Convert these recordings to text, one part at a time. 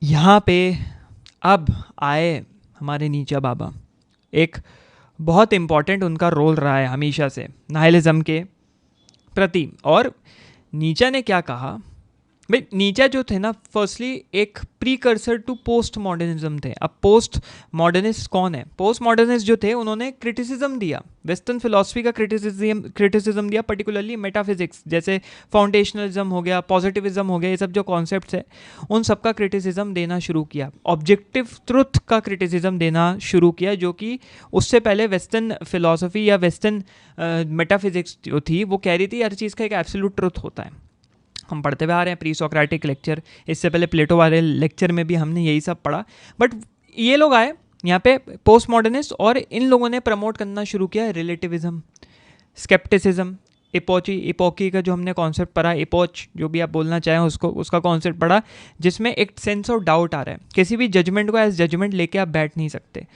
यहाँ पे अब आए हमारे नीचा बाबा। एक बहुत इम्पॉर्टेंट उनका रोल रहा है हमेशा से नाइलिज्म के प्रति। और नीचा ने क्या कहा भाई, नीचा जो थे ना, फर्स्टली एक प्रीकर्सर टू पोस्ट मॉडर्निज्म थे। अब पोस्ट मॉडर्निस्ट कौन है? पोस्ट मॉडर्निस्ट जो थे उन्होंने क्रिटिसिज्म दिया, वेस्टर्न फिलॉसफी का क्रिटिसिज्म दिया, पर्टिकुलरली मेटाफिजिक्स जैसे फाउंडेशनलिज्म हो गया, पॉजिटिविज्म हो गया, ये सब जो कॉन्सेप्ट्स है उन सब का क्रिटिसिज्म देना शुरू किया। ऑब्जेक्टिव ट्रुथ का क्रिटिसिज्म देना शुरू किया, जो कि उससे पहले वेस्टर्न फिलॉसफी या वेस्टर्न मेटाफिजिक्स जो थी वो कह रही थी हर चीज़ का एक एब्सोल्यूट ट्रुथ होता है। हम पढ़ते हुए आ रहे हैं प्री सोक्रेटिक लेक्चर, इससे पहले प्लेटो वाले लेक्चर में भी हमने यही सब पढ़ा। बट ये लोग आए यहाँ पे पोस्ट मॉडर्निस्ट, और इन लोगों ने प्रमोट करना शुरू किया रिलेटिविज्म, स्केप्टिसिज्म, इपोकी का जो हमने कॉन्सेप्ट पढ़ा, इपोच जो भी आप बोलना चाहें उसको, उसका कॉन्सेप्ट पढ़ा, जिसमें एक सेंस ऑफ डाउट आ रहा है। किसी भी जजमेंट को एज जजमेंट लेके आप बैठ नहीं सकते,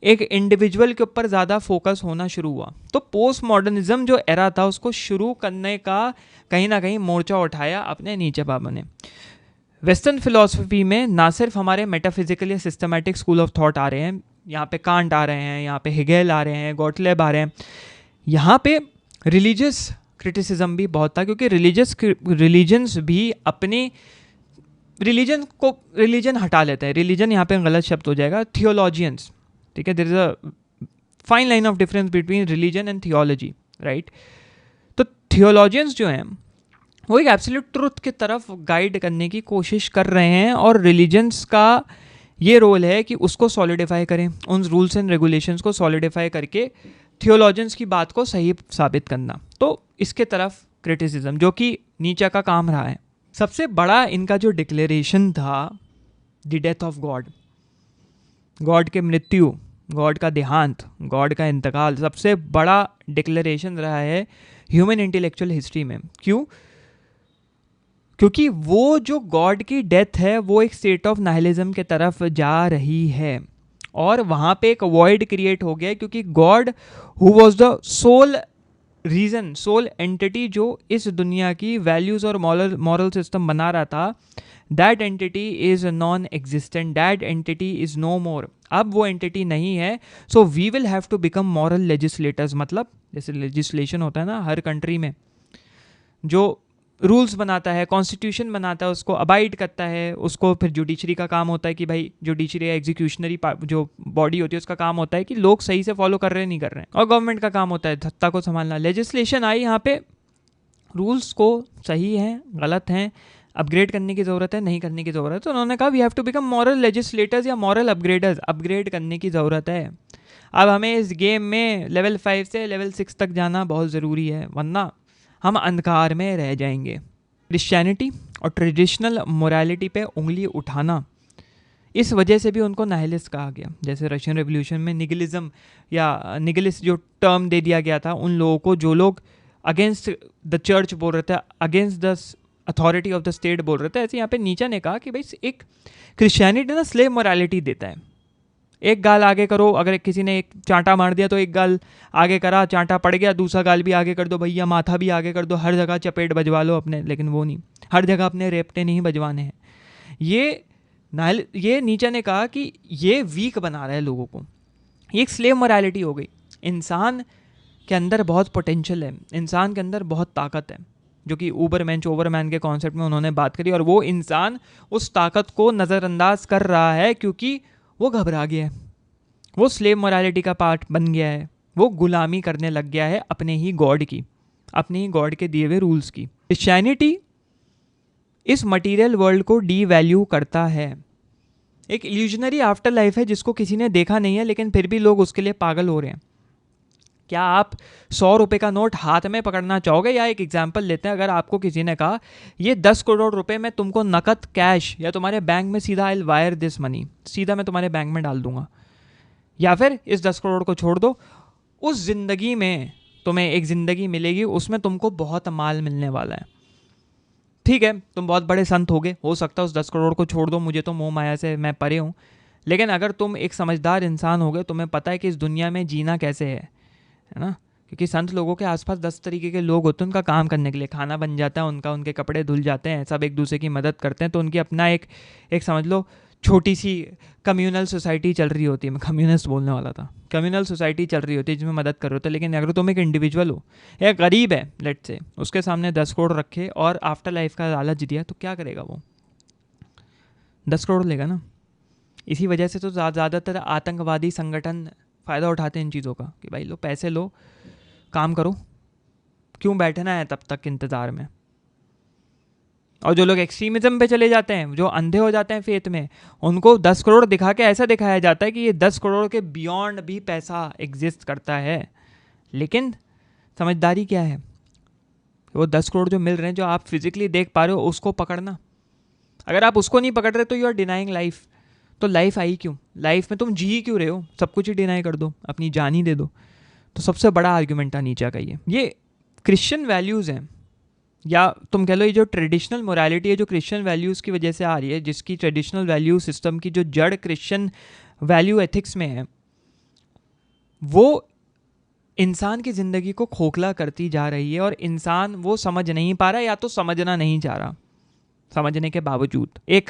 एक इंडिविजुअल के ऊपर ज़्यादा फोकस होना शुरू हुआ। तो पोस्ट मॉडर्निज्म जो एरा था उसको शुरू करने का कहीं ना कहीं मोर्चा उठाया अपने नीचे बाबा ने। वेस्टर्न फिलॉसफी में ना सिर्फ हमारे मेटाफिजिकल या सिस्टमैटिक स्कूल ऑफ थॉट आ रहे हैं, यहाँ पे कांट आ रहे हैं, यहाँ पे हेगेल आ रहे हैं, गॉटलेब आ रहे हैं, यहाँ पे रिलीजियस क्रिटिसिज्म भी बहुत था, क्योंकि रिलीजन्स भी अपने रिलीजन हटा लेते हैं। रिलीजन यहाँ पे गलत शब्द हो जाएगा, थियोलॉजियंस, ठीक है, there is a fine line of difference between religion and theology, right. तो थियोलॉजियंस जो हैं वो एक एब्सोल्यूट ट्रुथ की तरफ गाइड करने की कोशिश कर रहे हैं, और रिलीजन्स का ये रोल है कि उसको सॉलिडिफाई करें, उन रूल्स एंड रेगुलेशंस को सॉलिडिफाई करके थियोलॉजियंस की बात को सही साबित करना। तो इसके तरफ क्रिटिसिज्म, जो कि नीचे का काम रहा है। सबसे बड़ा इनका जो डिक्लेरेशन था, the death of God, God के मृत्यु, गॉड का देहांत, गॉड का इंतकाल, सबसे बड़ा डिक्लेरेशन रहा है ह्यूमन इंटेलेक्चुअल हिस्ट्री में। क्यों? क्योंकि वो जो गॉड की डेथ है वो एक स्टेट ऑफ नाइलिज्म के तरफ जा रही है, और वहाँ पे एक वॉइड क्रिएट हो गया, क्योंकि God who was the sole reason, sole entity जो इस दुनिया की वैल्यूज़ और मॉरल सिस्टम बना रहा था, that entity is non existent, that entity is no more. अब वो एंटिटी नहीं है, so we will have to become moral legislators. मतलब जैसे लेजिस्लेशन होता है ना हर कंट्री में, जो रूल्स बनाता है, कॉन्स्टिट्यूशन बनाता है, उसको अबाइड करता है, उसको फिर जुडिशरी का काम होता है कि भाई जुडिशरी या एग्जीक्यूशनरी जो बॉडी होती है उसका काम होता है कि लोग सही से फॉलो कर रहे हैं नहीं कर रहे हैं, और गवर्नमेंट का काम होता है सत्ता को संभालना। लेजिस्लेशन आई यहाँ पे, रूल्स को सही हैं गलत हैं, अपग्रेड करने की ज़रूरत है नहीं करने की ज़रूरत है, तो उन्होंने कहा we have to become moral legislators या मॉरल अपग्रेडर्स, अपग्रेड करने की ज़रूरत है। अब हमें इस गेम में लेवल 5 से लेवल 6 तक जाना बहुत ज़रूरी है, वरना हम अंधकार में रह जाएंगे। क्रिश्चियनिटी और ट्रेडिशनल मोरालिटी पे उंगली उठाना, इस वजह से भी उनको नाइलिस्ट कहा गया। जैसे रशियन रेवोल्यूशन में निगलिज्म या निगलिस्ट जो टर्म दे दिया गया था उन लोगों को जो लोग अगेंस्ट द चर्च बोल रहे थे, against the authority of the state बोल रहे थे, ऐसे यहाँ पे नीचा ने कहा कि भाई एक क्रिश्चियनिटी ना स्लेव मोरालिटी देता है, एक गाल आगे करो, अगर किसी ने एक चांटा मार दिया तो एक गाल आगे करा, चांटा पड़ गया, दूसरा गाल भी आगे कर दो भैया, माथा भी आगे कर दो, हर जगह चपेट बजवा लो अपने, लेकिन वो नहीं, हर जगह अपने रेपटे नहीं बजवाने हैं। ये नीचा ने कहा कि ये वीक बना रहा है लोगों को, ये एक स्लेव मोरालिटी हो गई। इंसान के अंदर बहुत पोटेंशियल है, इंसान के अंदर बहुत ताकत है, जो कि ऊबरमैन ओवरमैन के कॉन्सेप्ट में उन्होंने बात करी, और वो इंसान उस ताकत को नज़रअंदाज कर रहा है क्योंकि वो घबरा गया है, वो स्लेव मोरालिटी का पार्ट बन गया है, वो गुलामी करने लग गया है अपने ही गॉड की, अपने ही गॉड के दिए हुए रूल्स की। क्रिश्चियनिटी इस मटेरियल वर्ल्ड को डी वैल्यू करता है, एक इल्यूजनरी आफ्टर लाइफ है जिसको किसी ने देखा नहीं है, लेकिन फिर भी लोग उसके लिए पागल हो रहे हैं। क्या आप 100 रुपये का नोट हाथ में पकड़ना चाहोगे? या एक एग्जाम्पल लेते हैं, अगर आपको किसी ने कहा ये 10 करोड़ रुपए मैं तुमको नकद कैश या तुम्हारे बैंक में सीधा I will wire this money, सीधा मैं तुम्हारे बैंक में डाल दूंगा, या फिर इस 10 करोड़ को छोड़ दो, उस ज़िंदगी में तुम्हें एक ज़िंदगी मिलेगी, उसमें तुमको बहुत माल मिलने वाला है, ठीक है तुम बहुत बड़े संत होगे, हो सकता है उस 10 करोड़ को छोड़ दो, मुझे तो मोह माया से मैं परे हूँ, लेकिन अगर तुम एक समझदार इंसान होगे, तुम्हें पता है कि इस दुनिया में जीना कैसे है ना, क्योंकि संत लोगों के आसपास 10 तरीके के लोग होते हैं उनका काम करने के लिए, खाना बन जाता है उनका, उनके कपड़े धुल जाते हैं, सब एक दूसरे की मदद करते हैं, तो उनकी अपना एक समझ लो छोटी सी कम्युनल सोसाइटी चल रही होती है, मैं कम्युनिस्ट बोलने वाला था, कम्युनल सोसाइटी चल रही होती है जिसमें मदद कर रहे होते हैं, लेकिन अगर तुम एक इंडिविजुअल हो या गरीब है लेट से, उसके सामने 10 करोड़ रखे और आफ्टर लाइफ का लालच दिया, तो क्या करेगा वो? 10 करोड़ लेगा ना। इसी वजह से तो ज़्यादातर आतंकवादी संगठन फ़ायदा उठाते हैं इन चीज़ों का कि भाई लो पैसे लो, काम करो, क्यों बैठना है तब तक इंतज़ार में। और जो लोग एक्सट्रीमिज्म पे चले जाते हैं, जो अंधे हो जाते हैं फेथ में, उनको 10 करोड़ दिखा के ऐसा दिखाया जाता है कि ये 10 करोड़ के बियॉन्ड भी पैसा एग्जिस्ट करता है। लेकिन समझदारी क्या है? वो 10 करोड़ जो मिल रहे हैं, जो आप फिजिकली देख पा रहे हो, उसको पकड़ना। अगर आप उसको नहीं पकड़ रहे तो यू आर डिनाइंग लाइफ। तो लाइफ आई क्यों? लाइफ में तुम जी क्यों रहे हो? सब कुछ ही डिनाई कर दो, अपनी जान ही दे दो। तो सबसे बड़ा आर्ग्यूमेंट था नीचे का ये क्रिश्चियन वैल्यूज़ हैं, या तुम कह लो ये जो ट्रेडिशनल मोरालिटी है जो क्रिश्चियन वैल्यूज़ की वजह से आ रही है, जिसकी ट्रेडिशनल वैल्यू सिस्टम की जो जड़ क्रिश्चियन वैल्यू एथिक्स में है, वो इंसान की ज़िंदगी को खोखला करती जा रही है। और इंसान वो समझ नहीं पा रहा, या तो समझना नहीं चाह रहा। समझने के बावजूद एक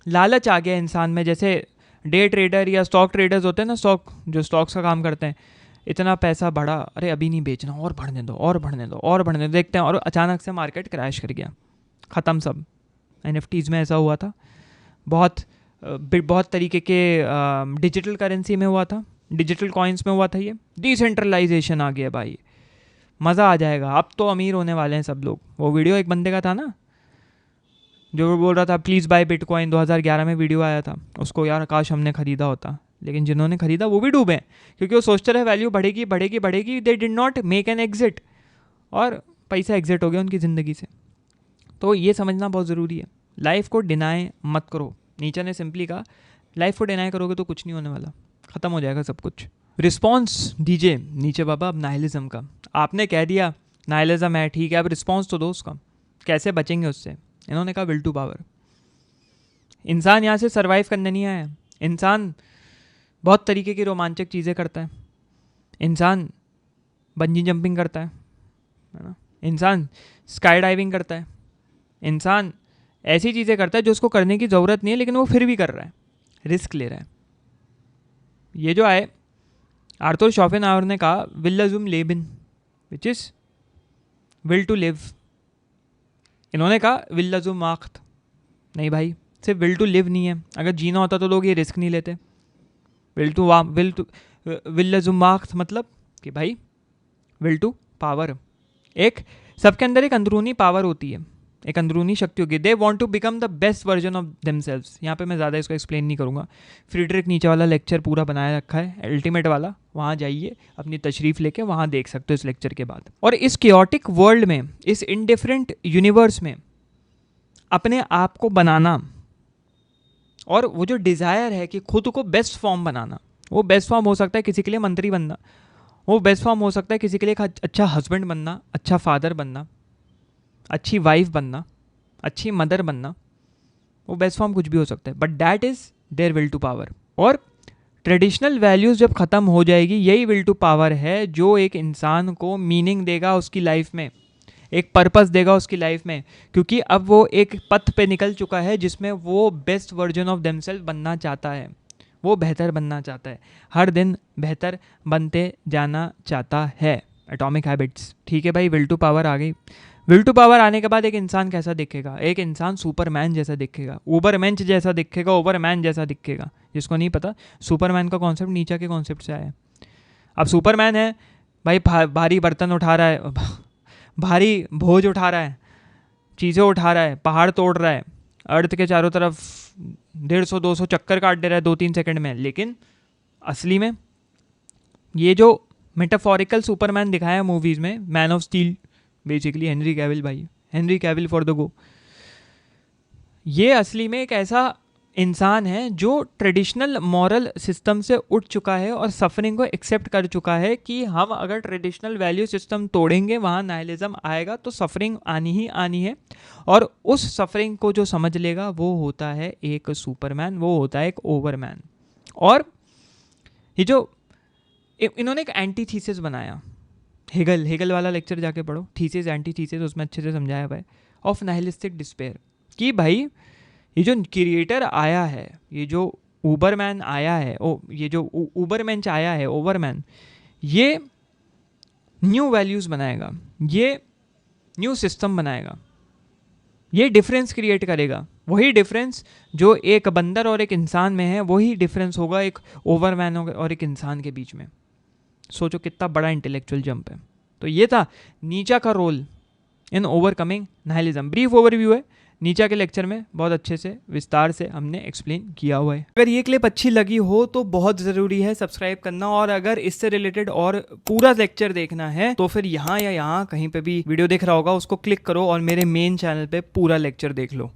लालच आ गया इंसान में। जैसे डे ट्रेडर या स्टॉक ट्रेडर्स होते हैं ना, जो स्टॉक्स का काम करते हैं, इतना पैसा बढ़ा, अरे अभी नहीं बेचना, और बढ़ने दो और बढ़ने दो और बढ़ने दो, देखते हैं, और अचानक से मार्केट क्रैश कर गया, ख़त्म सब। NFTs में ऐसा हुआ था, बहुत तरीके के डिजिटल करेंसी में हुआ था, डिजिटल कॉइन्स में हुआ था। ये डिसेंट्रलाइजेशन आ गया भाई, मज़ा आ जाएगा, अब तो अमीर होने वाले हैं सब लोग। वो वीडियो एक बंदे का था ना जो बोल रहा था प्लीज़ बाय बिटकॉइन, 2011 में वीडियो आया था उसको, यार काश हमने ख़रीदा होता। लेकिन जिन्होंने ख़रीदा वो भी डूबे, क्योंकि वो सोचते रहे वैल्यू बढ़ेगी बढ़ेगी बढ़ेगी, they did not make an exit, और पैसा एग्जिट हो गया उनकी ज़िंदगी से। तो ये समझना बहुत ज़रूरी है, लाइफ को डिनाई मत करो। नीचे ने सिंपली कहा लाइफ को डिनाई करोगे तो कुछ नहीं होने वाला, ख़त्म हो जाएगा सब कुछ। रिस्पॉन्स दीजिए नीचे बाबा अब नाइलिज्म का। आपने कह दिया नाइलिज्म है, ठीक है, अब रिस्पॉन्स तो दो उसका, कैसे बचेंगे उससे। इन्होंने कहा विल टू पावर। इंसान यहाँ से सर्वाइव करने नहीं आया है। इंसान बहुत तरीके की रोमांचक चीज़ें करता है, इंसान बंजी जंपिंग करता है ना, इंसान स्काई डाइविंग करता है, इंसान ऐसी चीज़ें करता है जो उसको करने की ज़रूरत नहीं है, लेकिन वो फिर भी कर रहा है, रिस्क ले रहा है। ये जो आए आर्थर शोपेनहावर ने कहा will zum leben, which is will to live. इन्होंने कहा विल zum macht। नहीं भाई, सिर्फ विल टू लिव नहीं है, अगर जीना होता तो लोग ये रिस्क नहीं लेते। विल zum macht मतलब कि भाई विल टू पावर। एक सबके अंदर एक अंदरूनी पावर होती है, एक अंदरूनी शक्ति होगी। They want to become the best version of themselves. यहाँ पे मैं ज़्यादा इसको एक्सप्लेन नहीं करूँगा, फ्रीडरिक नीचे वाला लेक्चर पूरा बनाया रखा है, अल्टीमेट वाला, वहाँ जाइए अपनी तशरीफ़ लेके, वहाँ देख सकते हो इस लेक्चर के बाद। और इस क्योटिक वर्ल्ड में, इस इनडिफरेंट यूनिवर्स में अपने आप को बनाना, और वो जो डिज़ायर है कि खुद को बेस्ट फॉर्म बनाना, वो बेस्ट फॉर्म हो सकता है किसी के लिए मंत्री बनना, वो बेस्ट फॉर्म हो सकता है किसी के लिए एक अच्छा हस्बैंड बनना, अच्छा फादर बनना, अच्छी वाइफ बनना, अच्छी मदर बनना, वो बेस्ट फॉर्म कुछ भी हो सकता है, but that is their will to power. और ट्रेडिशनल वैल्यूज़ जब ख़त्म हो जाएगी, यही विल टू पावर है जो एक इंसान को मीनिंग देगा उसकी लाइफ में, एक पर्पस देगा उसकी लाइफ में, क्योंकि अब वो एक पथ पे निकल चुका है जिसमें वो बेस्ट वर्जन ऑफ देमसेल्फ बनना चाहता है, वो बेहतर बनना चाहता है, हर दिन बेहतर बनते जाना चाहता है। एटॉमिक हैबिट्स, ठीक है भाई, विल टू पावर आ गई। विल टू पावर आने के बाद एक इंसान कैसा दिखेगा? एक इंसान सुपरमैन जैसा दिखेगा, ओवरमैन जैसा दिखेगा, ओवरमैन जैसा दिखेगा। जिसको नहीं पता, सुपरमैन का कॉन्सेप्ट नीचे के कॉन्सेप्ट से आया है। अब सुपरमैन है भाई, भारी बर्तन उठा रहा है, भारी भोज उठा रहा है, चीज़ें उठा रहा है, पहाड़ तोड़ रहा है, अर्थ के चारों तरफ 150-200 चक्कर काट दे रहा है 2-3 सेकंड में। लेकिन असली में ये जो मेटाफोरिकल सुपरमैन दिखाया है मूवीज़ में, man of steel, basically Henry Cavill भाई, Henry Cavill for the go, ये असली में एक ऐसा इंसान है जो ट्रेडिशनल मॉरल सिस्टम से उठ चुका है और सफरिंग को एक्सेप्ट कर चुका है कि हम अगर ट्रेडिशनल वैल्यू सिस्टम तोड़ेंगे, वहाँ नाइलिज्म आएगा, तो सफरिंग आनी ही आनी है। और उस सफरिंग को जो समझ लेगा वो होता है एक सुपरमैन, वो होता है एक ओवरमैन। और ये जो इन्होंने एक एंटी थीसिस बनाया, हेगल वाला लेक्चर जाके पढ़ो, थीसिस एंटी थीसिस, उसमें अच्छे से समझाया हुआ है, ऑफ नाइलिस्टिक डिस्पेयर, कि भाई ये जो क्रिएटर आया है, ये जो ऊबरमैन आया है, ये जो ऊबरमेंच आया है, ओवरमैन, ये न्यू वैल्यूज़ बनाएगा, ये न्यू सिस्टम बनाएगा, ये डिफरेंस क्रिएट करेगा। वही डिफरेंस जो एक बंदर और एक इंसान में है, वही डिफरेंस होगा एक ओवरमैन और एक इंसान के बीच में। सोचो कितना बड़ा इंटेलेक्चुअल जंप है। तो ये था नीचा का role in overcoming nihilism. Brief overview है, नीचा के लेक्चर में बहुत अच्छे से विस्तार से हमने एक्सप्लेन किया हुआ है। अगर ये क्लिप अच्छी लगी हो तो बहुत ज़रूरी है सब्सक्राइब करना, और अगर इससे रिलेटेड और पूरा लेक्चर देखना है तो फिर यहाँ या यहाँ कहीं पे भी वीडियो दिख रहा होगा, उसको क्लिक करो और मेरे मेन चैनल पे पूरा लेक्चर देख लो।